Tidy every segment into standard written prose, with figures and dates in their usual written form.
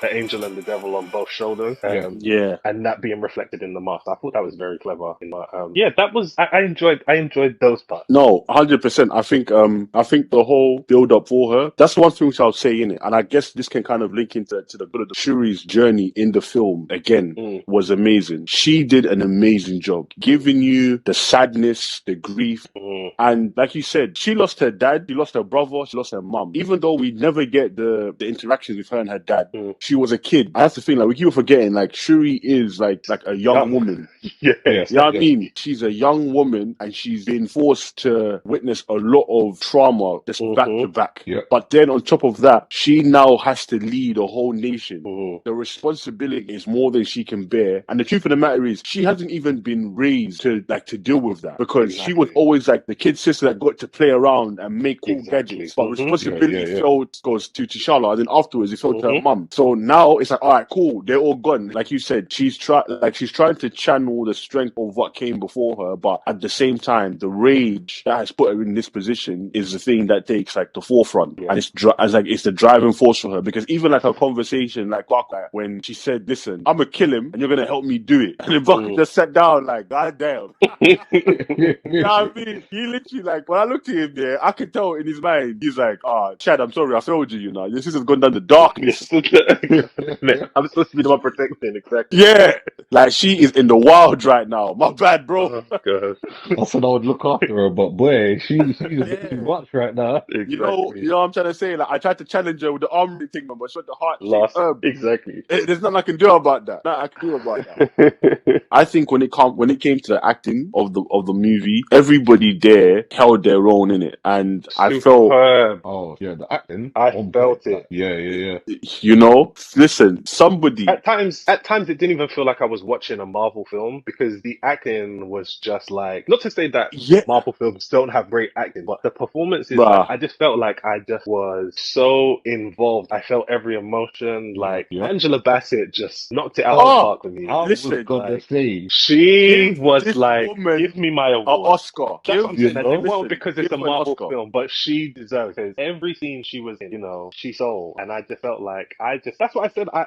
the angel and the devil on both shoulders. Yeah. Yeah. And that being reflected in the mask. I thought that was very clever. Yeah, that was I enjoyed those parts. No, 100%. I think the whole build up for her, that's one thing which I'll say in it. And I guess this can kind of link into to the good of the Shuri's journey in the film again was amazing. She did an amazing job giving you the sadness, the grief. And like you said, she lost her dad, she lost her brother, she lost her mum. Even though we never get the interactions with her and her dad, she was a kid. I have to think like we keep forgetting like Shuri is like a young woman. Yeah. Yes. You know what I Yes. mean? She's a young woman and she's been forced to witness a lot of trauma just back to back. Yeah. But then on top of that, she now has to lead a whole nation. The responsibility is more than she can bear. And the truth of the matter is, she hasn't even been raised to deal with that because she was always like the kid sister that got to play around and make cool gadgets. But responsibility goes to T'Challa, and then afterwards it fell to her mum. So now it's like, all right, cool, they're all gone. Like you said, she's trying to channel the strength of what came before her, but at the same time, the rage that has put her in this position is the thing that takes like the forefront, and it's the driving force for her. Because even like her conversation, like when she said, "Listen, I'm gonna kill him, and you're gonna help me do it," and then Buck just sat down like, "God damn." You know what I mean? He literally like when I looked at him there, I could tell in his mind he's like, "Ah, Chad, I'm sorry, I failed you. You know, your sister's gone down the darkness." I'm supposed to be the one protecting, exactly. Yeah, like she is in the wild right now. My bad, bro. Oh, God. I said I would look after her, but boy, she's a bit too much right now. Exactly. You know what I'm trying to say? Like I tried to challenge her with the armory thing, man, but she went the heart-shaped herb. Exactly. There's nothing I can do about that. Nothing I can do about that. I think when it came to the acting of the movie, everybody there held their own in it, and I felt, Superb. Oh yeah, the acting. I on felt point. Like, it. yeah. you know, listen, somebody. At times, it didn't even feel like I was watching a Marvel film because the acting was just like, not to say that Yeah, Marvel films don't have great acting, but the performances, like, bruh. I just felt like I just was so involved. I felt every emotion. Like, Yeah. Angela Bassett just knocked it out of the Oh, park for me. I was Listen, gonna Like, say, she give was this like, woman give me my an award. Oscar. That's what I'm you saying. And it know, won't Listen, because it's give a her an Marvel Oscar. film, but she deserves it. Every scene she was in, she sold. And I just felt like that's what I said. I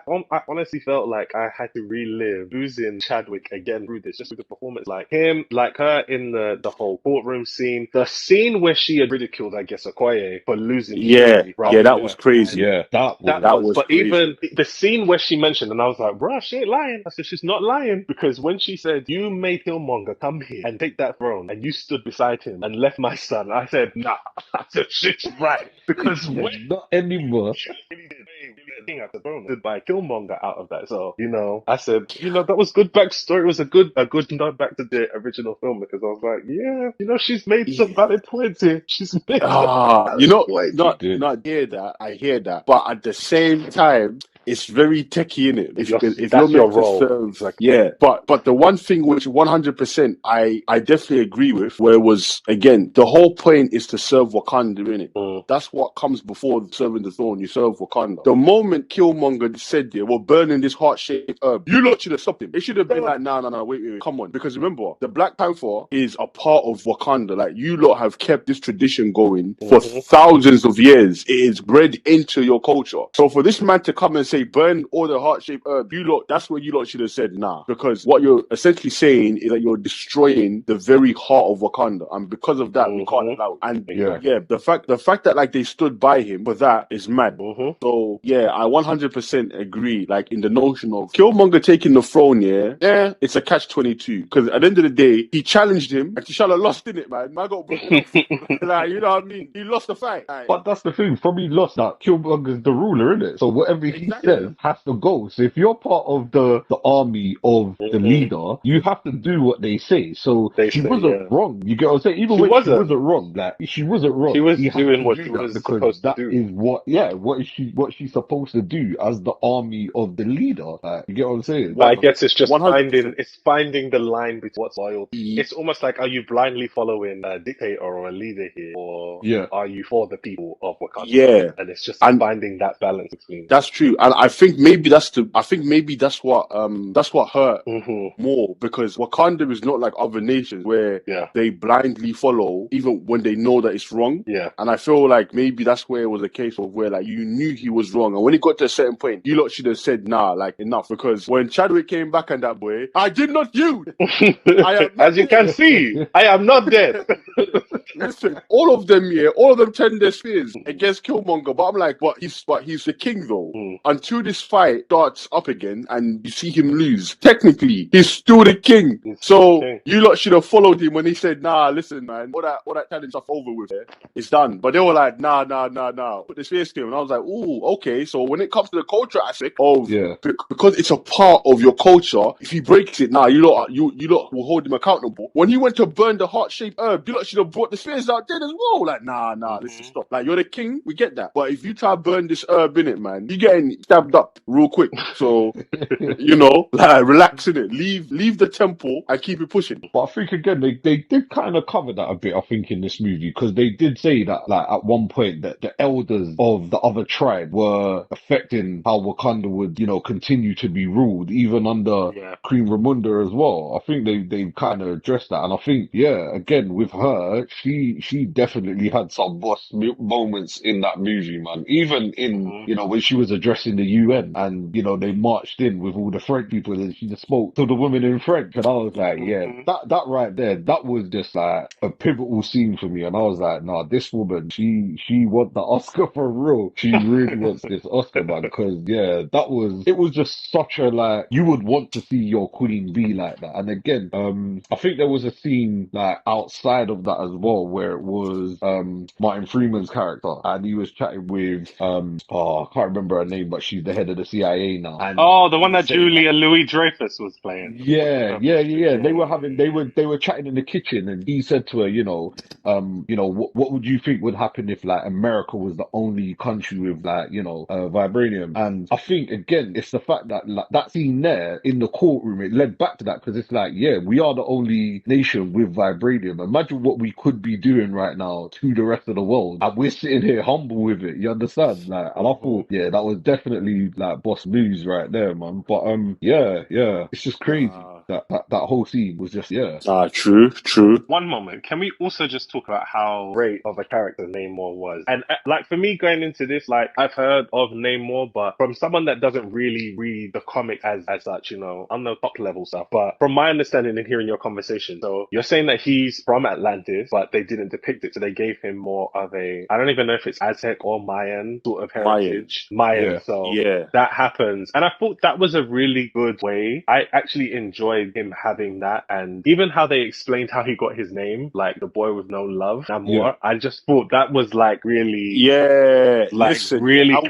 honestly felt like I had to relive losing Chadwick again through this, just with the performance. Like him, like her in the whole courtroom scene. The scene where she had ridiculed, I guess, Okoye for losing Yeah, Shuri, yeah, right? that was crazy. yeah, that That was That was, was but crazy. even the scene where she mentioned, and I was like, bruh, she ain't lying. I said, she's not lying. Because when she said, you made Killmonger come here and take that throne, and you stood beside him and left my son, I said, nah. I said, she's right. Because when not anymore. she really did, king at the throne, stood by Killmonger out of that. So, I said, that was good backstory. It was a good nod back to the original film because I was like, yeah, she's made some valid points here. She's made some You valid know, points. She not did. not hear that. I hear that, but at the same time, it's very techie in it. If you're That's your meant to role. serve, Exactly. yeah. But the one thing which 100% I definitely agree with, where was again the whole point is to serve Wakanda in it. That's what comes before serving the throne. You serve Wakanda. The moment Killmonger said, "Yeah, we're burning this heart-shaped herb," you lot should have stopped him. It should have been like, no, wait, come on, because remember, the Black Panther is a part of Wakanda. Like you lot have kept this tradition going for thousands of years. It is bred into your culture. So for this man to come and say burn all the heart-shaped herb, you lot, that's what you lot should have said, nah. Because what you're essentially saying is that you're destroying the very heart of Wakanda, and because of that, we can't allow it. And Yeah. yeah, the fact that like they stood by him for that is mad. So yeah, I 100% agree. Like in the notion of Killmonger taking the throne, yeah, it's a catch-22 because at the end of the day, he challenged him and T'Challa lost in it, man. Man got broken off. Like you know what I mean? He lost the fight. Like, But that's the thing. From he lost that, Killmonger's the ruler, isn't it? So whatever he says has to go. So if you're part of the army of the leader, you have to do what they say. So They she say, wasn't yeah. wrong. You get what I'm saying? Even She when she wasn't. wasn't wrong, like she wasn't She wrong. was He had doing to what she do that was because supposed to that do. is what she's supposed to do as the army of the leader. Like, you get what I'm saying? But I one guess it's just 100%. finding the line between what's loyalty. It's almost like, are you blindly following a dictator or a leader here, or Yeah. are you for the people of Wakanda? Yeah, And it's just and finding that balance between. that's true. And I think maybe that's what hurt more, because Wakanda is not like other nations where they blindly follow even when they know that it's wrong. Yeah. And I feel like maybe that's where it was a case of where like you knew he was wrong, and when it got to a certain point, you lot should have said nah, like enough. Because when Chadwick came back and that boy, I did not you. I am not As you can see, I am not dead. Listen, all of them turned their spears against Killmonger, but I'm like, but he's the king though. Until this fight starts up again and you see him lose, technically he's still the king. You lot should have followed him when he said, nah, listen, man, all that challenge stuff over with, it's done. But they were like, nah, put the spears to him. And I was like, ooh, okay. So when it comes to the culture aspect of because it's a part of your culture, if he breaks it, nah, you lot will hold him accountable. When he went to burn the heart-shaped herb, you lot should have brought the spears out then as well. Like, nah, listen, stop. Like, you're the king, we get that. But if you try to burn this herb in it, man, you're getting stabbed up real quick. So, like, relax in it. Leave the temple and keep it pushing. But I think again, they did kind of cover that a bit, I think, in this movie, because they did say that, like, at one point that the elders of the other tribe were affecting how Wakanda would, continue to be ruled, even under Queen Ramonda as well. I think they kind of addressed that. And I think, again, with her, she definitely had some boss moments in that movie, man. Even in, when she was addressing the UN and, they marched in with all the French people and she just spoke to the women in French. And I was like, that right there, that was just like a pivotal scene for me. And I was like, nah, this woman, she won the Oscar for real. She really wants this Oscar, man. Because, it was just such a, like, you would want to see your queen be like that. And again, I think there was a scene, like, outside of that as well, where it was, Martin Freeman's character, and he was chatting with, I can't remember her name, but she's the head of the CIA now. And the one that Julia Louis-Dreyfus was playing. Yeah. They were chatting in the kitchen, and he said to her, what would you think would happen if, like, America was the only country with, like, vibranium? And I think again, it's the fact that, like, that scene there in the courtroom, it led back to that, because it's like, we are the only nation with vibranium. Imagine what we could be doing right now to the rest of the world, and we're sitting here humble with it. You understand? Like, and I thought, that was definitely, like, boss moves right there, man. But it's just crazy. That whole scene was just True. One moment, can we also just talk about how great of a character Namor was? And like, for me going into this, like, I've heard of Namor, but from someone that doesn't really read the comic as such, on the top level stuff. But from my understanding and hearing your conversation, so you're saying that he's from Atlantis, but they didn't depict it, so they gave him more of a, I don't even know if it's Aztec or Mayan sort of heritage. Mayan. So that happens, and I thought that was a really good way. I actually enjoyed him having that, and even how they explained how he got his name, like the boy with no love, Namor. I just thought that was like really,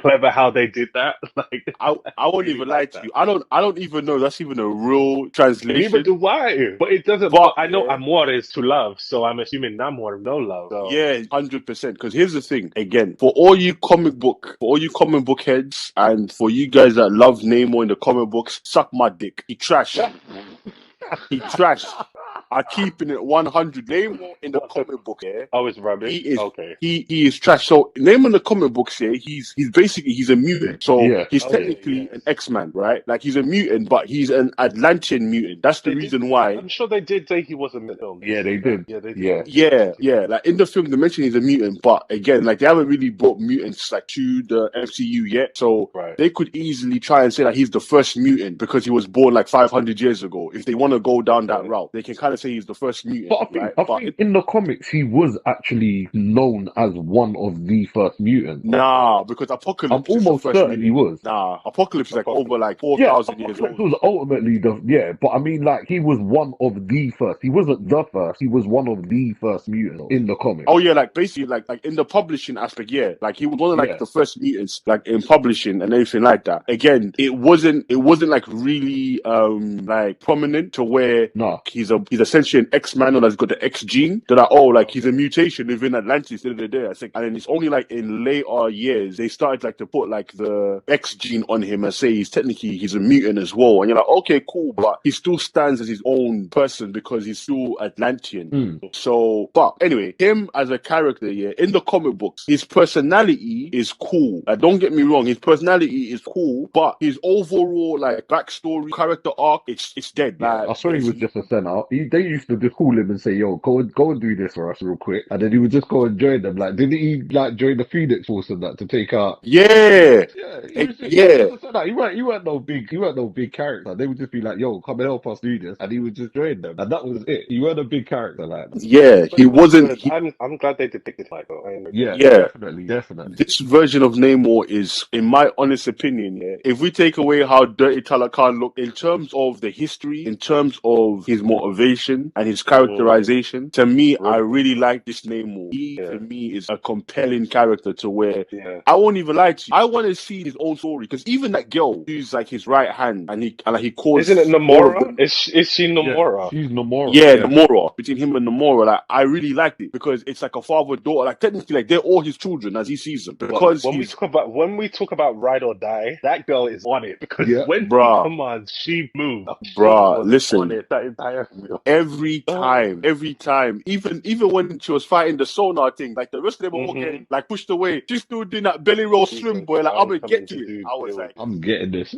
clever how they did that. Like, I won't even lie to you. I don't even know that's even a real translation. Neither do I. But it doesn't. But I know Amor is to love, so I'm assuming Namor no love. So. Yeah, 100%. Because here's the thing. Again, for all you comic book heads, and for you guys that love Namor in the comic books, suck my dick. He trash. He trash. I'm keeping it 100. Namor in the comic book, Oh, it's rubbish. He is trash. So Namor in the comic books, he's basically a mutant. So he's technically an X-Man, right? Like, he's a mutant, but he's an Atlantean mutant. That's the reason why. I'm sure they did say he was a mutant. Yeah, they did. Yeah, they did. Yeah. Like, in the film, they mention he's a mutant, but again, like, they haven't really brought mutants like to the MCU yet. So they could easily try and say that he's the first mutant because he was born like 500 years ago. If they want to go down that route, they can kind of say he's the first mutant. But I think in the comics, he was actually known as one of the first mutants. Nah, because Apocalypse. I'm almost certain he was. Nah, Apocalypse is like over like 4,000 years old. Apocalypse was ultimately but I mean, like, he was one of the first. He wasn't the first. He was one of the first mutants in the comics. Oh yeah, like basically like in the publishing aspect, like he was one of like the first mutants, like in publishing and everything like that. Again, it wasn't like really like prominent to where he's a essentially an X-Man or that's got the X gene. They're like, oh, like he's a mutation within Atlantis. And then it's only like in later years they started like to put like the X gene on him and say he's a mutant as well. And you're like, okay, cool, but he still stands as his own person because he's still Atlantean. So, but anyway, him as a character, yeah, in the comic books, his personality is cool. Don't get me wrong, his personality is cool, but his overall like backstory, character arc, it's dead. Yeah, Like, I swear he was just a center. They used to just call him and say, "Yo, go and do this for us real quick," and then he would just go and join them. Like, didn't he like join the Phoenix Force and that to take out? yeah, Yeah, he was yeah. just a center. He weren't no big character. They would just be like, "Yo, come and help us do this," and he would just join them, and that was it. He weren't a big character like that. Yeah, But he it was wasn't. good. I'm glad they depicted like that. I agree. Yeah, Yeah, definitely. this version of Namor is, in my honest opinion, yeah, if we take away how dirty Talakan looked in terms of the history, in terms of his motivation and his characterization, to me, I really like this Namor. He, to me, is a compelling character to where I won't even lie to you. I want to see his own story because even that girl who's like his right hand and he calls Isn't it all of Namora? them. Is she Yeah, Namora? she's Nomura. Yeah, Yeah, Namora. Between him and Namora, like I really liked it because it's like a father-daughter. Like technically, like they're all his children as he sees them. But Because when we talk about ride or die, that girl is on it because yeah. when she bruh, commands, she moves. She bruh, was on listen. it that entire film. Every time, even when she was fighting the sonar thing, like the rest of them were all getting like pushed away. She's still doing that belly roll She's swim, like, boy. Like I'm I'm gonna coming get to to it. do I was build. like, I'm getting this.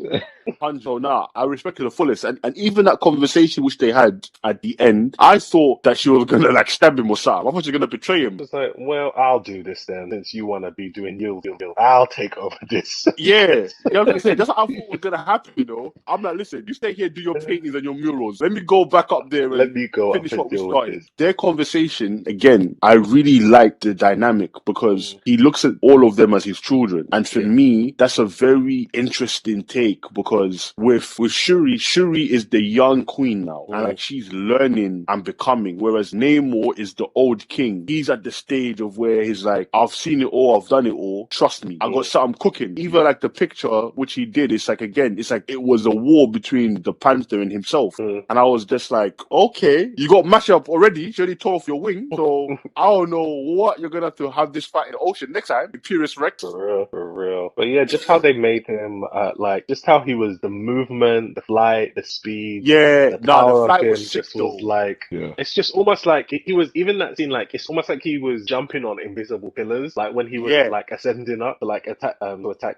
Hanjo, nah, I respect to the fullest. And even that conversation which they had at the end, I thought that she was gonna like stab him or something. I thought she was gonna betray him. It's like, well, I'll do this then, since you want to be doing yield. I'll take over this. Yeah, you know what I'm saying? That's what I thought was gonna happen, you know. I'm like, listen, you stay here, do your paintings and your murals. Let me go back up there Let and me go up finish and what we deal with started. this. Their conversation, again, I really liked the dynamic because he looks at all of them as his children. And for me, that's a very interesting take because with Shuri is the young queen now. And like she's learning and becoming, whereas Namor is the old king. He's at the stage of where he's like, I've seen it all, I've done it all. Trust me, I got something cooking. Even like the picture which he did, it's like again, it's like it was a war between the Panther and himself. And I was just like, okay, you got mashup already. She already tore off your wing. So I don't know what you're gonna have this fight in the ocean next time. Imperious Rex. For real. But yeah, just how they made him, like, just how he was, the movement, the flight, the speed, Yeah, the nah, the power of flight was him sick just was though. like, Yeah. it's just almost like he was, even that scene, like, it's almost like he was jumping on invisible pillars, like when he was Yeah. like ascending up to like attack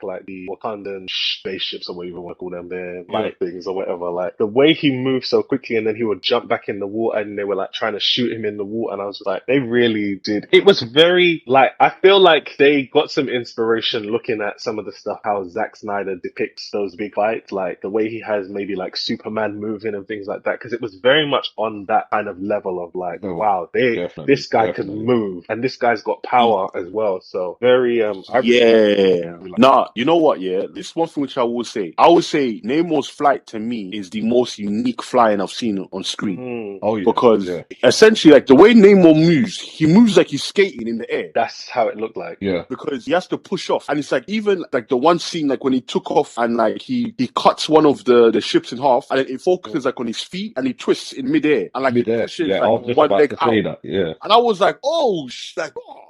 like the Wakandan spaceships or whatever you want to call them, their light things or whatever. Like the way he moved so quickly and then he would jump back in the water and they were like trying to shoot him in the water and I was like, they really did. It was very like, I feel like they got some inspiration looking at some of the stuff how Zack Snyder depicts those big fights, like the way he has maybe like Superman moving and things like that, because it was very much on that kind of level of like, wow, this guy can move and this guy's got power as well. So very Yeah. Nah, you know what, yeah? This one thing which I will say. I would say Namor's flight to me is the most unique flying I've seen on screen. Oh yeah. Because essentially like the way Namor moves, he moves like he's skating in the air. That's how it looked like. Yeah. Because he has to push off. And it's like even like the one scene like when he took off and like he cuts one of the ships in half and then it focuses like on his feet and he twists in midair and like he pushes I like was just one about leg to out. say that. Yeah. And I was like, oh,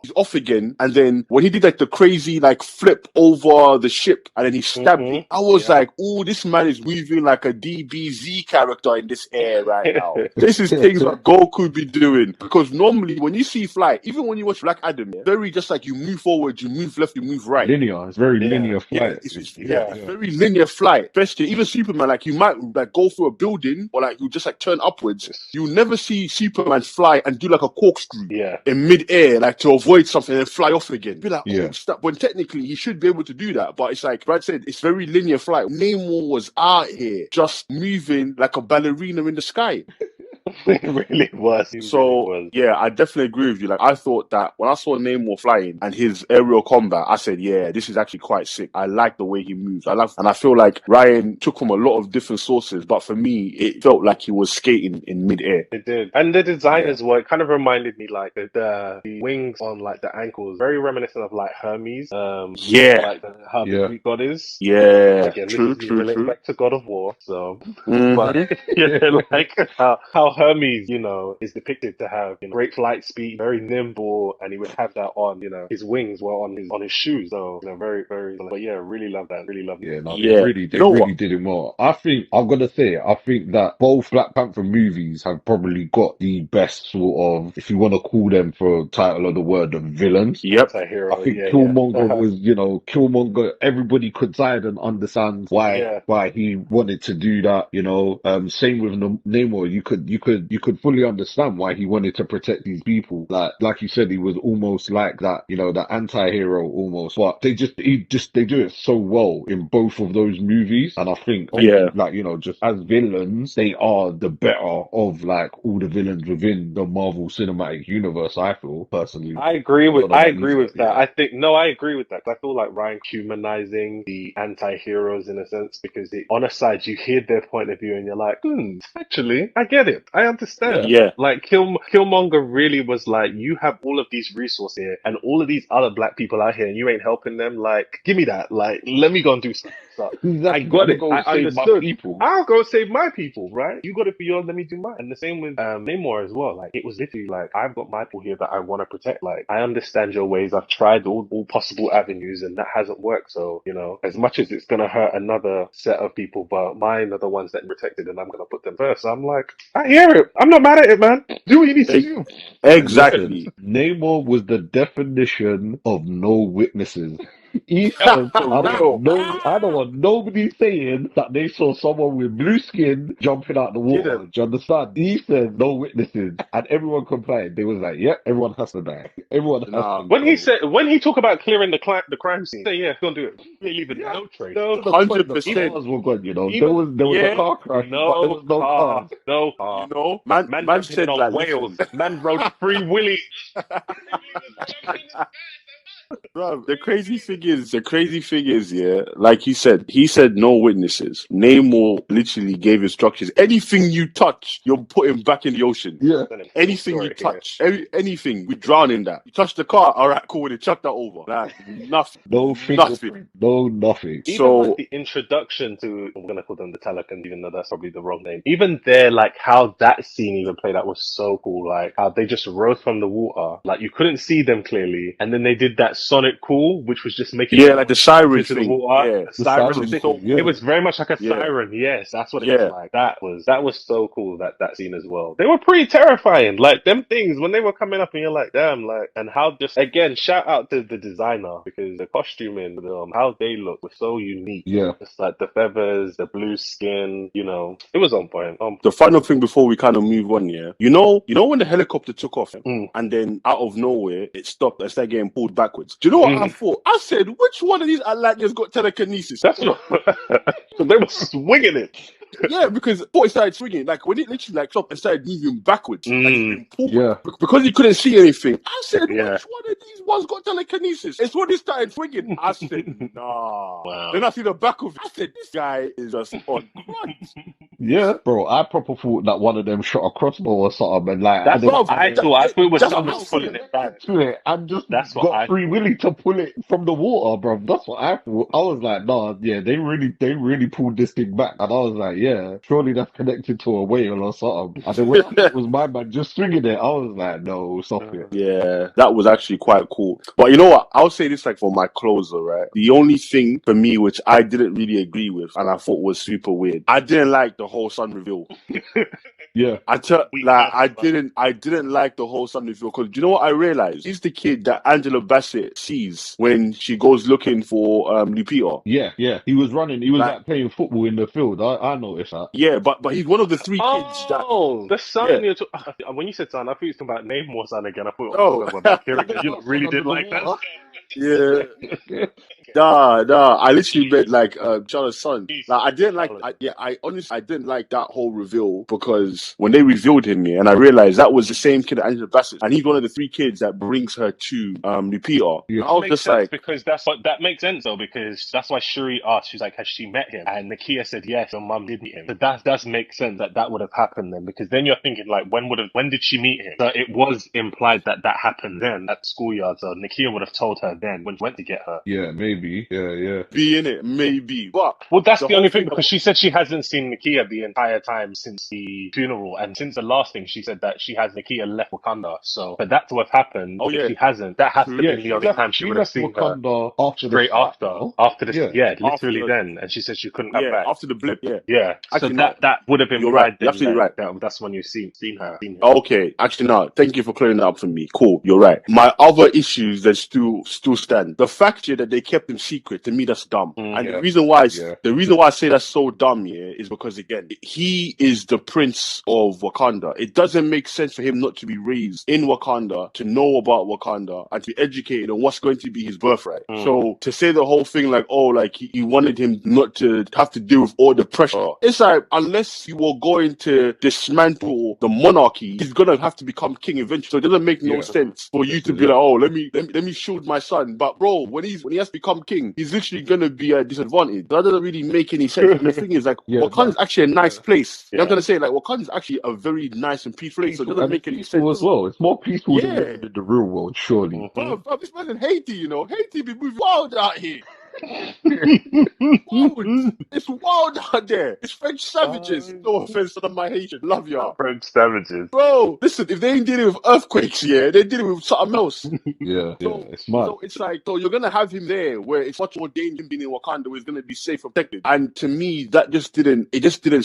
he's off again. And then when he did like the crazy like flip over the ship and then he stabbed it, I was like, oh, this man is moving like a DBZ character in this air right now. This is things that Goku be doing. Because normally when you see flight, even when you watch Black Adam, very just like you move forward, you move left, you move right. Linear. It's very linear flight. It's very linear flight. Especially even Superman, like you might like go through a building or like you just like turn upwards. You'll never see Superman fly and do like a corkscrew in mid-air, like to avoid something and fly off again. Be like, oh, stop. When technically he should be able to do that. But it's like Brad said, it's very linear flight. Namor was out here just moving like a ballerina in the sky. It really was. Yeah, I definitely agree with you. Like, I thought that when I saw Namor flying and his aerial combat, I said, yeah, this is actually quite sick. I like the way he moves. And I feel like Ryan took from a lot of different sources, but for me, it felt like he was skating in midair. It did. And the design as well, it kind of reminded me like the wings on like the ankles, very reminiscent of like Hermes. Like how the Greek god is. Yeah. Again, this is related back to God of War. So, but like how Hermes, is depicted to have great flight speed, very nimble, and he would have that on, his wings were on his shoes. So, very, very. But yeah, really love that. Really love Yeah, that. no, Yeah. they You know what? really did it well. I think I'm gonna say, I think that both Black Panther movies have probably got the best sort of, if you want to call them for title of the word, the villains. Yep. I Anti-hero. think Yeah, Killmonger yeah. was, Killmonger, everybody could side and understand Yeah. why he wanted to do that, same with Namor, you could fully understand why he wanted to protect these people. Like you said, he was almost like that, the anti-hero almost, but they do it so well in both of those movies. And I think, Yeah. like, just as villains, they are the better of like all the villains within the Marvel Cinematic Universe, I feel, personally. I don't know I about you, agree but with that. yeah. I think no, I agree with that. 'Cause I feel like Ryan humanizing the anti-heroes in a sense because on a side you hear their point of view and you're like, actually, I get it. I understand. Yeah. Yeah. Like Killmonger really was like, you have all of these resources here and all of these other black people out here and you ain't helping them. Like, give me that. Like, let me go and do something. So I Exactly. got I'm it. gonna I go save my understood. people. I'll go save my people, right? You got it for yours, let me do mine. And the same with Namor as well. Like it was literally like I've got my people here that I want to protect. Like I understand your ways. I've tried all possible avenues and that hasn't worked. So, as much as it's gonna hurt another set of people, but mine are the ones that are protected and I'm gonna put them first. So I'm like, I hear it. I'm not mad at it, man. Do what you need to E- do. Listen, Exactly. Namor was the definition of no witnesses. He said, For real. I don't want nobody saying that they saw someone with blue skin jumping out the water. Didn't. Do you understand? He said no witnesses, and everyone complied. They was like, "Yep, everyone has to die. Everyone has Nah, to go." When he talked about clearing the crime scene, say yeah, go and do it. They leave it Yeah, no trace. No to the point the 100%. cars were gone. even There was a Yeah. car crash, but there no was no car, cars. no You car. know, man Jumping in said on like, whales. listen. Man rode Free Willy. Free Willy was jumping in the Bro, the crazy thing is, yeah, like he said no witnesses. Namor literally gave instructions. Anything you touch, you're putting back in the ocean. Yeah, sky. Full Anything you story here. touch, anything, we drown in that. You touch the car, all right, cool, then chuck that over. Like, nothing, no nothing. fingerprint, no nothing. Even like So, the introduction to, I'm gonna call them the Telecans, even though that's probably the wrong name. Even there, like how that scene even played out was so cool. Like how they just rose from the water, like you couldn't see them clearly, and then they did that sonic call, which was just making yeah, them like the jump siren into the thing. water. Yeah, The The which siren is siren thing. so thing, It yeah. cool. was very much like a Yeah, siren. Yes, that's what it was yeah. like. That was so cool. That scene as well. They were pretty terrifying. Like them things when they were coming up, and you're like, damn, like, and how just again, shout out to the designer because the costuming, how they look was so unique. Yeah. It's like the feathers, the blue skin, it was on point. The final thing before we kind of move on, yeah. You know when the helicopter took off Mm, and then out of nowhere it stopped and started getting pulled backwards. Do you know what I mm. thought? I said, which one of these Atlanteans got telekinesis? That's what they were swinging it. Yeah, because I thought it started swinging. Like when it literally like stopped and started moving backwards, like it's Mm, been pulled. Yeah. Because he couldn't see anything. I said, yeah. which one of these ones got telekinesis? It's when he started swinging. I said, nah. Wow. Then I see the back of it. I said, this guy is just on crunch. Yeah, bro, I proper thought that one of them shot a crossbow or something, and like, That's what Bro, I thought. I thought it was that's what someone I just pulling thought. it back. connected to it and just That's what got I free thought. willy to pull it from the water, bro. That's what I thought. I was like, nah, yeah, they really pulled this thing back, and I was like, yeah, surely that's connected to a whale or something. And then when I thought it was my man just swinging it, I was like, no, stop it. Yeah, that was actually quite cool. But you know what? I'll say this like for my closer, right? The only thing for me which I didn't really agree with and I thought was super weird. I didn't like the whole sun reveal. Yeah, Weak ass, man. I didn't like the whole sun reveal because do you know what I realized? He's the kid that Angela Bassett sees when she goes looking for Lupita. yeah. He was running. He was Like like playing football in the field. I noticed that. yeah, but he's one of the three kids that Oh, the yeah. son. When you said son, I thought you were talking about Namor son again. I thought, oh my Oh god, we're back here again. There's You no sun really under did the like that. water. yeah. Yeah, Nah. I literally meant like Charles' son. Jeez, Like I didn't like. Charlotte. I honestly I didn't like that whole reveal because when they revealed him, yeah, and I realized that was the same kid, Angela Bassett, and he's one of the three kids that brings her to Lupita. yeah, I was Makes just sense like, because that makes sense though because that's why Shuri asked. She's like, has she met him? And Nakia said yes. Her mum did meet him. So that does make sense that would have happened then because then you're thinking like when did she meet him? So it was implied that happened then at schoolyard. So Nakia would have told her then when she went to get her. yeah. Maybe. maybe. Yeah. Be in it, maybe. But Well, that's the the whole only thing, thing because she said she hasn't seen Nakia the entire time since the funeral, and since the last thing, she said that she has Nakia left Wakanda. So for that to have happened, oh if yeah, she hasn't, that has to true. have Yeah, been the only time she she would have left seen her Wakanda after the straight fight, after, no? after this, Yeah. yeah, literally After then, and she said she couldn't come yeah, back. after the blip, yeah. Yeah, so Actually, no, that would have you're right. implied You're then absolutely that, right. that's when you've seen her. Seen him. Okay, actually, no. Thank you for clearing that up for me. Cool, you're right. My other issues that still stand. The fact here that they kept him secret, to me, that's dumb. And Yeah. the reason why I say that's so dumb here is because again, he is the prince of Wakanda. It doesn't make sense for him not to be raised in Wakanda, to know about Wakanda, and to be educated on what's going to be his birthright. So to say the whole thing like, oh, like he wanted him not to have to deal with all the pressure. It's like, unless you were going to dismantle the monarchy, he's gonna have to become king eventually. So it doesn't make no sense for you This to is be it. like, oh, let me shield my son. But bro, when he has to become king, he's literally gonna be at a disadvantage. That doesn't really make any sense. And the thing is, like, Yeah, Wakanda's actually a nice place. You know what I'm Yeah. trying to say? Like, Wakanda's actually a very nice and peaceful place. So it peaceful, doesn't and it's make any peaceful as sense. well. It's more peaceful than Yeah. living in the real world, surely. Bro, this man in Haiti, you know, Haiti be moving wild out here. Mhm. Wild. It's wild out there. It's French savages. No offense to my Haitian. Love y'all. French savages. Bro, listen, if they ain't dealing with earthquakes, yeah, they're dealing with something else. Yeah, So, it's mad. so it's like, so you're gonna have him there where it's much more dangerous than being in Wakanda, where he's gonna be safe and protected. And to me, that just didn't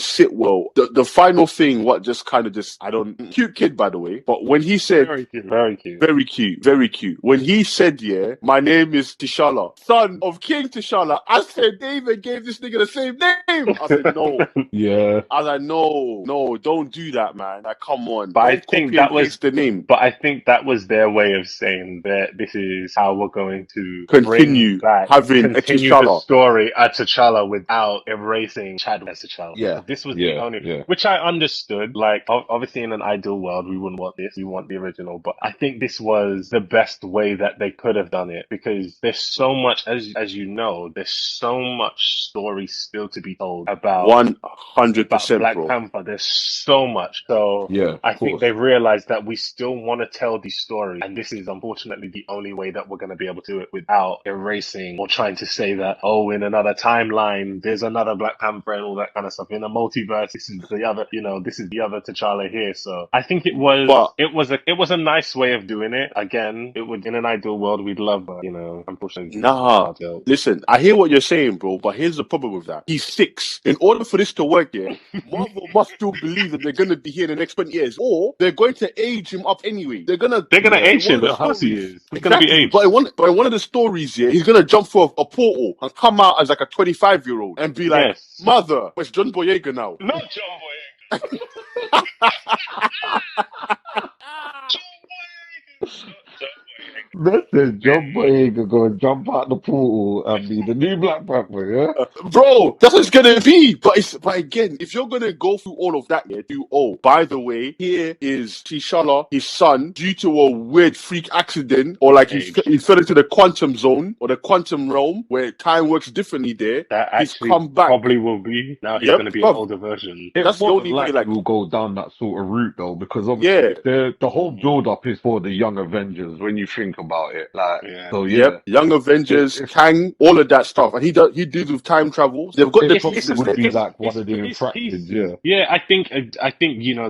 sit well. The final thing, what just kind of just, I don't, cute kid by the way, but when he said, Very cute. Very cute. very cute, very cute. When he said, yeah, my name is T'Challa, son of King T'Challa, I said, David gave this nigga the same name. I said, no. Yeah. I was like, no, don't do that, man. Like, come on. But I Don't think copy and that was paste the name. But I think that was their way of saying that this is how we're going to bring Continue back, having a continue the T'Challa. story at T'Challa without erasing Chadwick as T'Challa. Yeah. This was the only, Yeah. which I understood. Like, obviously, in an ideal world, we wouldn't want this. We want the original. But I think this was the best way that they could have done it, because there's so much, as you know, there's so much story still to be told about 100%, Black bro. Panther. There's so much. So Yeah, I of think course. they realized that we still want to tell these stories, and this is unfortunately the only way that we're going to be able to do it without erasing or trying to say that, oh, in another timeline, there's another Black Panther and all that kind of stuff. In a multiverse, this is the other, this is the other T'Challa here. So I think But it was a nice way of doing it. Again, it would, in an ideal world, we'd love, but unfortunately, nah, listen, I hear what you're saying, bro, but here's the problem with that. He's 6. In order for this to work, yeah, Marvel must still believe that they're going to be here in the next 20 years, or they're going to age him up anyway. They're gonna in age one of him. the Of course he stories. is. He's going to be Exactly, but aged. in one of the stories, yeah, he's gonna jump through a portal and come out as like a 25-year-old and be like, Yes. "Mother, where's John Boyega now?" Not John Boyega. John Boyega. Listen, John Boyega gonna jump out the portal and be the new Black Panther, yeah? Bro, that's what it's gonna be. But again, if you're gonna go through all of that, yeah, by the way, here is T'Challa, his son, due to a weird freak accident, or like he fell into the quantum zone or the quantum realm where time works differently there. That He's actually come back. probably will be. Now he's Yep, going to be an bruv. older version. It That's the wasn't only way, like like, we'll go down that sort of route though, because obviously yeah. the whole build up is for the young Avengers when you think about it. Like, Yeah. so Yep, Young Avengers, if Kang, all of that stuff, and he deals with time travel. They've got the it pieces probably would there. be like one It's of the infracted, yeah. yeah, I think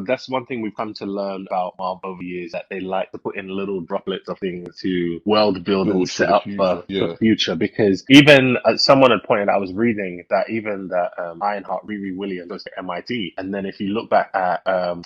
that's one thing we've come to learn about Marvel over the years, that they like to put in little droplets of things to world build and Build for set the up future, for future. Because even someone had pointed out, I was reading that even that Ironheart Riri Williams goes to MIT, and then if you look back at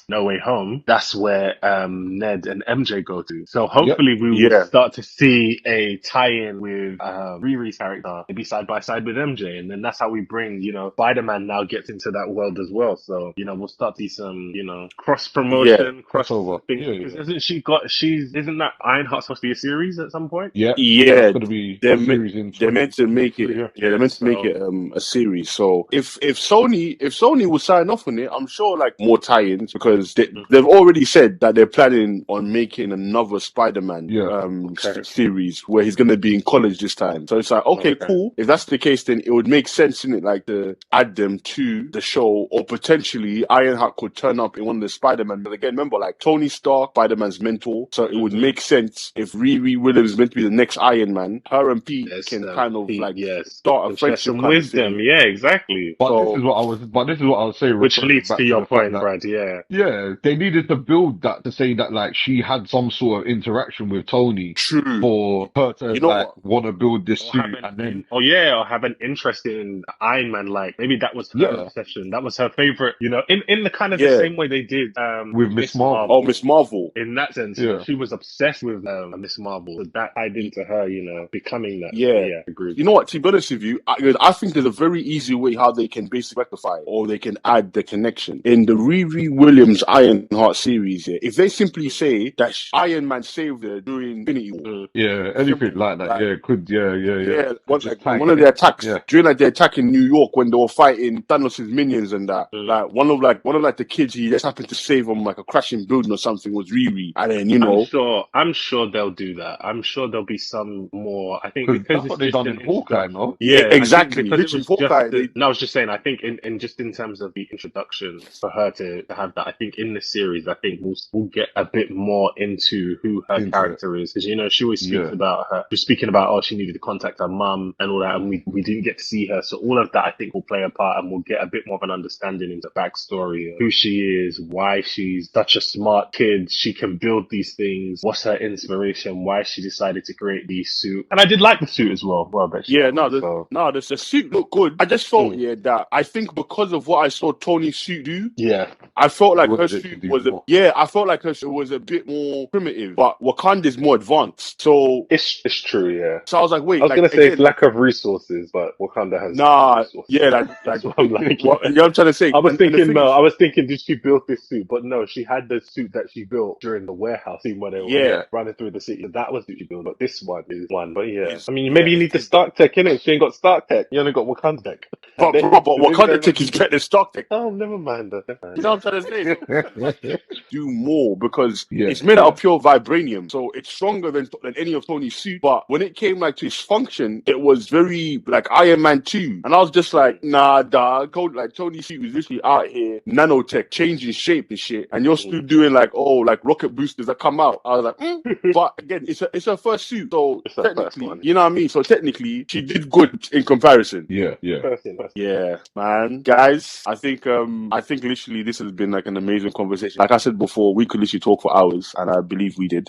No Way Home, that's where Ned and MJ go to. So Yep. hopefully we will Yeah. start to see a tie-in with Riri's character, maybe side by side with MJ, and then that's how we bring, Spider-Man now gets into that world as well. So, we'll start to see some, cross Yeah. promotion, cross Crossover. things. Yeah, Because yeah. isn't that Ironheart supposed to be a series at some point? Yeah. Yeah, It's gonna be they're a series in they're meant to make 2023, it. yeah. Yeah, they're meant to make it a series. So if Sony will sign off on it, I'm sure like more tie-ins, because they've already said that they're planning on making another Spider-Man Yeah. series where he's going to be in college this time. So it's like, okay, cool. If that's the case, then it would make sense, innit? Like to add them to the show, or potentially Ironheart could turn up in one of the Spider-Man. But again, remember, like Tony Stark, Spider-Man's mentor. So it would make sense if Riri Williams is meant to be the next Iron Man. Her and Pete can kind of like start a friendship some kind wisdom. of thing. Yeah, exactly. But So- this is what I was saying, Which referring leads back to to your the fact point, that Brad. Yeah. yeah, they needed to build that to say that like she had some sort of interaction with Tony True. for her to You know like what? want to build this Or suit, and then or have an interest in Iron Man. Like maybe that was her yeah, obsession. That was her favorite. You know, in the kind of the Yeah. same way they did with Miss Miss Marvel. Oh, Miss Marvel. In that sense, you know, Yeah. she was obsessed with Miss Marvel. So that tied into her, you know, becoming that. Yeah. Yeah, agreed. You know what? To be honest with you, I think there's a very easy way how they can basically rectify it, or they can add the connection in the Riri Williams Ironheart series. Yeah, if they simply say that Iron Man saved her during Infinity War, Yeah, anything simple, like that. Yeah, could. Yeah. yeah, one, Just like, tie one of it the in. attacks Yeah. during like the attack in New York when they were fighting Thanos' minions and that. Like one of the kids he just happened to save from like a crashing building or something was Riri, and then you know. I'm sure they'll do that. I'm sure there'll be some more. I think Because because that's it's what they just done an in Hawkeye, introduction. no? Yeah, I think Exactly. because it Literally, was just Hawkeye. no, I was just saying. I think in just in terms of the introduction for her to have that. I think in the series, I think we'll get a bit more into who her Into it. character is, because you know she always speaks Yeah. about her. She was speaking about she needed to contact her mum and all that, and we didn't get to see her. So all of that I think will play a part, and we'll get a bit more of an understanding into the backstory of who she is, why she's such a smart kid. She can build these things. What's her inspiration? Why she decided to create these suit? And I did like the suit as well. Well, I bet Yeah, so. the suit looked good. I just felt that I think because of what I saw Tony's suit do, Yeah, I felt You like her wanted it to suit do was more. I felt like her suit was a bit more primitive, but Wakanda's more advanced. So it's true. Yeah, I was like, I wait, was like gonna say it's again, like lack of resources, but Wakanda has resources. yeah, That's what I'm like. what you know what I'm trying to say. I was And the thinking, thing no, is, I was thinking, did she build this suit? But no, she had the suit that she built during the warehouse scene where they were yeah, running through the city. That was what she built. But this one is one. But yeah, is I mean, maybe you need the Stark tech, innit? She ain't got Stark tech. You only got Wakanda tech. but Maybe Wakanda they're tech is better than Stark tech. Oh, never mind. Never mind. You know what I'm trying to say? Do more because Yeah, it's made out of pure vibranium, so it's stronger than any of Tony's suit. But when it came like to its function, it was very like Iron Man 2, and I was just like, nah, dog. Like Tony's suit was literally out here nanotech, changing shape and shit, and you're still doing like rocket boosters that come out. I was like, but again, it's her first suit, so It's her first technically, one. you know what I mean. So technically, she did good in comparison. yeah. First. Yeah, man. Guys, I think literally this has been like an amazing conversation. Like I said before, we could literally talk for hours, and I believe we did.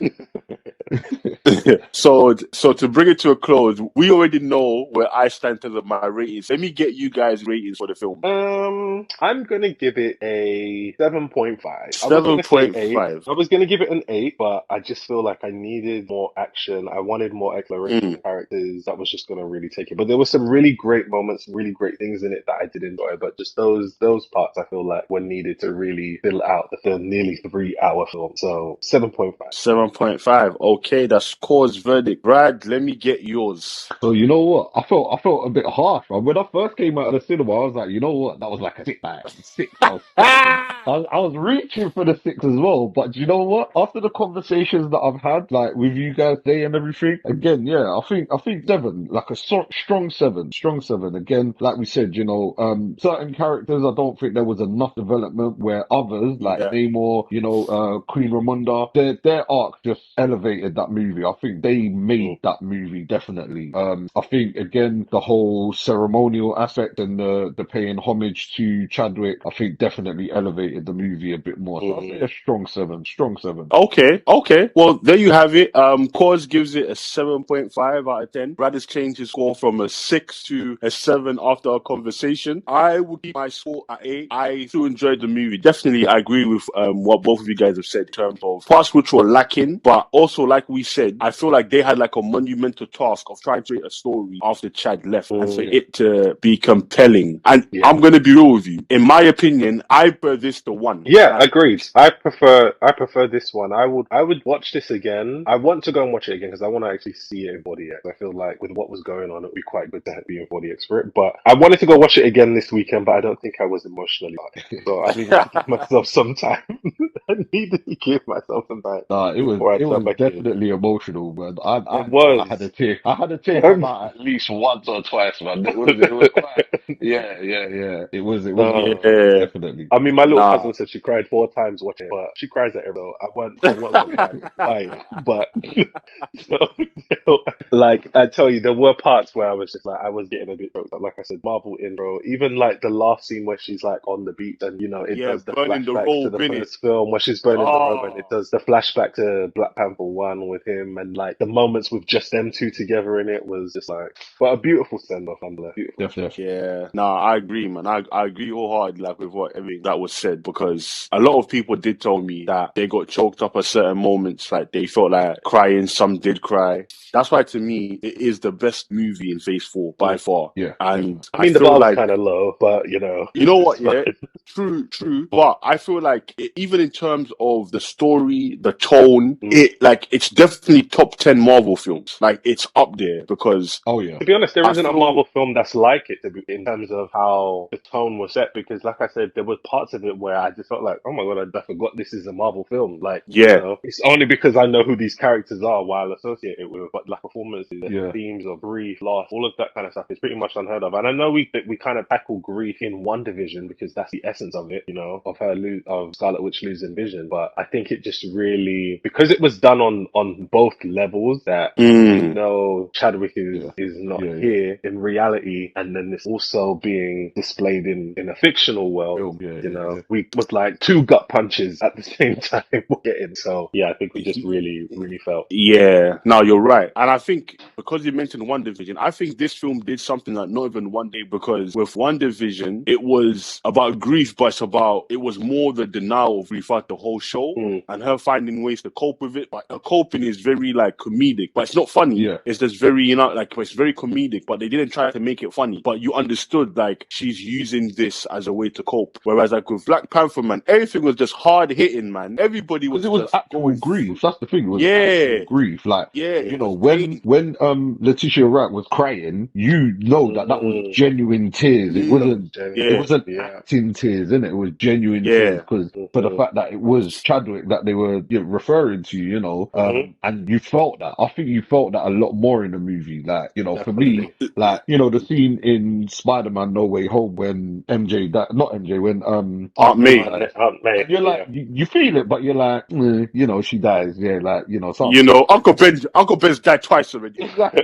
So to bring it to a close, we already know where I stand in terms of my ratings. Let me get you guys ratings for the film. I'm gonna give it a 7.5. I was gonna say 8. 7.5. I was gonna give it an 8, but I just feel like I needed more action. I wanted more exploration of characters. That was just gonna really take it. But there were some really great moments, really great things in it that I did enjoy. But just those parts I feel like were needed to really fill out the nearly 3-hour film. So 7.5. 7.5. Okay, that's Core's verdict. Brad, let me get yours. So you know what? I felt a bit harsh. Man. When I first came out of the cinema, I was like, you know what? That was like a 6. Like, 6. I was reaching for the 6 as well. But you know what? After the conversations that I've had, like with you guys today and everything, again, yeah, I think 7, like a strong 7, strong 7. Again, like we said, you know, certain characters, I don't think there was enough development where others, like Namor, you know, Queen Ramonda, their arc just elevated that movie. I think they made that movie definitely. I think again the whole ceremonial aspect and the paying homage to Chadwick, I think definitely elevated the movie a bit more. So I'll say a strong 7, strong 7. Okay. Well, there you have it. Cause gives it a 7.5 out of 10. Brad has changed his score from a 6 to a 7 after our conversation. I would keep my score at 8. I still enjoyed the movie. Definitely, I agree with what both of you guys have said in terms of parts which were lacking, but also like we said, I feel like they had like a monumental task of trying to create a story after Chad left and for it to be compelling. And I'm going to be real with you. In my opinion, I prefer this to 1. Yeah, agreed. I prefer this one. I would watch this again. I want to go and watch it again because I want to actually see it in 4DX. I feel like with what was going on, it would be quite good to be in 4DX for it. But I wanted to go watch it again this weekend, but I don't think I was emotionally ready. So I needed to give myself some time. I needed to give myself some time. It was definitely emotional, man. I It know I had a was. tear. I had a tear come out at least once or twice, man. It was quite. Yeah, yeah, yeah. It was Uh, Yeah, definitely. I mean, my little nah. cousin said she cried 4 times watching it, but she cries at it though. I won't go crying, but so, like I tell you, there were parts where I was just like I was getting a bit choked up. Like I said, Marvel intro, even like the last scene where she's like on the beach and it Yeah, does the burning the flashbacks to robe, the innit? first film where she's burning the robe and it Oh, does the flashback to Black Panther 1 with him and like the moments with just them two together in it was just like, but a beautiful send off, nonetheless. Beautiful. Definitely. yeah. Nah, I agree, man. I agree wholeheartedly, like with what everything that was said, because a lot of people did tell me that they got choked up at certain moments, like they felt like crying. Some did cry. That's why, to me, it is the best movie in Phase 4 by far. Yeah, And definitely. I I mean, the feel bar was like, kind of low, but you know it's what, fine. yeah, true, true. But I feel like even in terms of the story, the tone, Mm. it's definitely top 10 Marvel films. Like it's up there because Oh yeah, To be honest, there I isn't a feel, Marvel film that's like it in terms of how the tone was set. Because, like I said, there were parts of it where I just felt like, oh my god, I forgot this is a Marvel film. Like, yeah, it's only because I know who these characters are while associated with, but like performances, the yeah, themes of grief, loss, all of that kind of stuff is pretty much unheard of. And I know we kind of tackle grief in one division because that's the essence of it, of of Scarlet Witch losing Vision. But I think it just really because it was done on both levels that mm, Chadwick yeah, is not yeah, yeah. here in reality, and then it's also being displayed in a fictional world. Film. Yeah, yeah, yeah. We was like two gut punches at the same time we're getting. So yeah, I think we just really, really felt. yeah. No, you're right. And I think because you mentioned One Division, I think this film did something that not even one day, because with One Division, it was about grief, but it was more the denial of grief throughout the whole show Mm, and her finding ways to cope with it. But her coping is very like comedic, but it's not funny. Yeah, It's just very, like it's very comedic, but they didn't try to make it funny. But you understood like she's using this as a way to cope. Whereas like with Black Panther, man, everything was just hard hitting, man. Everybody because it was was just actual going through. grief. That's the thing. It was actual Yeah, grief. Like, yeah, it was when pain. Letitia Wright was crying, you know that was mm, genuine tears. It that Mm, was wasn't. It yeah, genuine. wasn't Yeah. acting tears, innit? It was genuine tears yeah, because for the Hmm. fact that it was Chadwick that they were referring to, Hmm. and you felt that. I think you felt that a lot more in the movie. Like, for me, Definitely. like, the scene in Spider-Man No Way Home when MJ died, not MJ, when Aunt Aunt May May. died. Aunt May. And you're like, Yeah. you feel it, but you're like, she dies. Yeah, like, You something. know, Uncle Ben's died twice already. Exactly,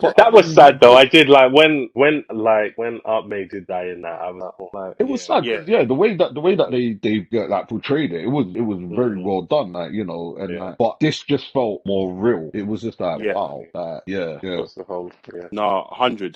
but That and was then sad though. I did like when Aunt May did die in that. I was like, oh, like it was yeah, sad Yeah, because the way that they like portrayed it, it was very mm, well done, like and yeah. like, but this just felt more real. It was just like yeah. wow, yeah, yeah, Close to home. Yeah. No, 100.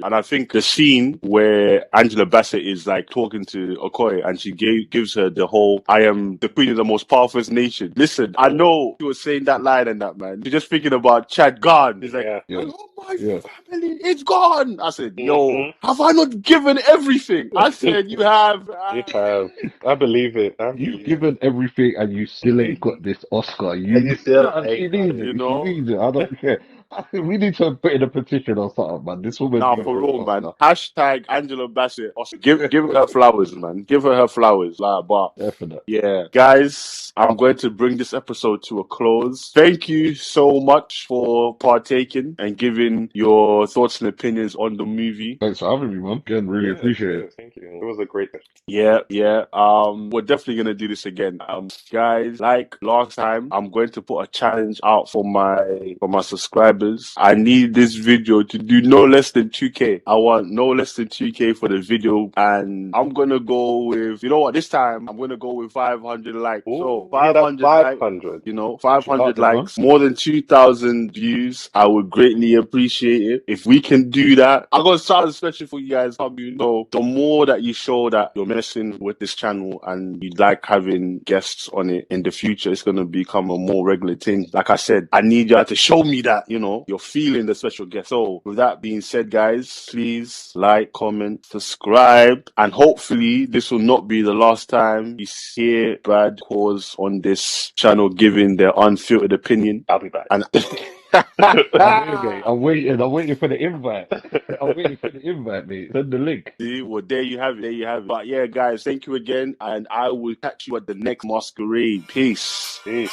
And I think the scene where Angela Bassett is like talking to Okoye and she gives her the whole, I am the queen of the most powerful nation. Listen, I Mm, know she was saying that line and that, man. You're just thinking about Chad gone. He's like, yeah. yeah, I love my yeah. family. It's gone. I said, yo, Hmm. have I not given everything? I said, you have. You have. I believe it. I You've believe given everything and you still ain't got this Oscar. it. And you still She ain't got needs it. you it. She know? needs it. I don't care. We need to put in a petition or something, man. This woman Nah, for deserves an real, man. Oscar. Hashtag Angela Bassett. Also, give her flowers, man. Give her flowers. Like, but Definite. yeah, guys, I'm going to bring this episode to a close. Thank you so much for partaking and giving your thoughts and opinions on the movie. Thanks for having me, man. Again, really Yeah, appreciate it. cheers. Thank you. It was a great session. Yeah, yeah. We're definitely gonna do this again. Guys, like last time, I'm going to put a challenge out for my subscribers. I need this video to do no less than 2K. I want no less than 2K for the video, and I'm gonna go with, you know what? This time I'm gonna go with 500 likes. So Ooh, hit up 500 likes. 500. Push it out 500 there, man. likes, more than 2,000 views. I would greatly appreciate it. If we can do that, I'm going to start a special for you guys. The more that you show that you're messing with this channel and you like having guests on it in the future, it's going to become a more regular thing. Like I said, I need you to show me that, you're feeling the special guest. So with that being said, guys, please like, comment, subscribe, and hopefully this will not be the last time you hear Brad Cause on this channel giving their unfiltered opinion. I'll be back. And I'm waiting, mate. I'm waiting. I'm waiting for the invite. I'm waiting for the invite, mate. Send the link. see, well, there you have it. There you have it. But yeah, guys, thank you again, and I will catch you at the next masquerade. Peace. Peace.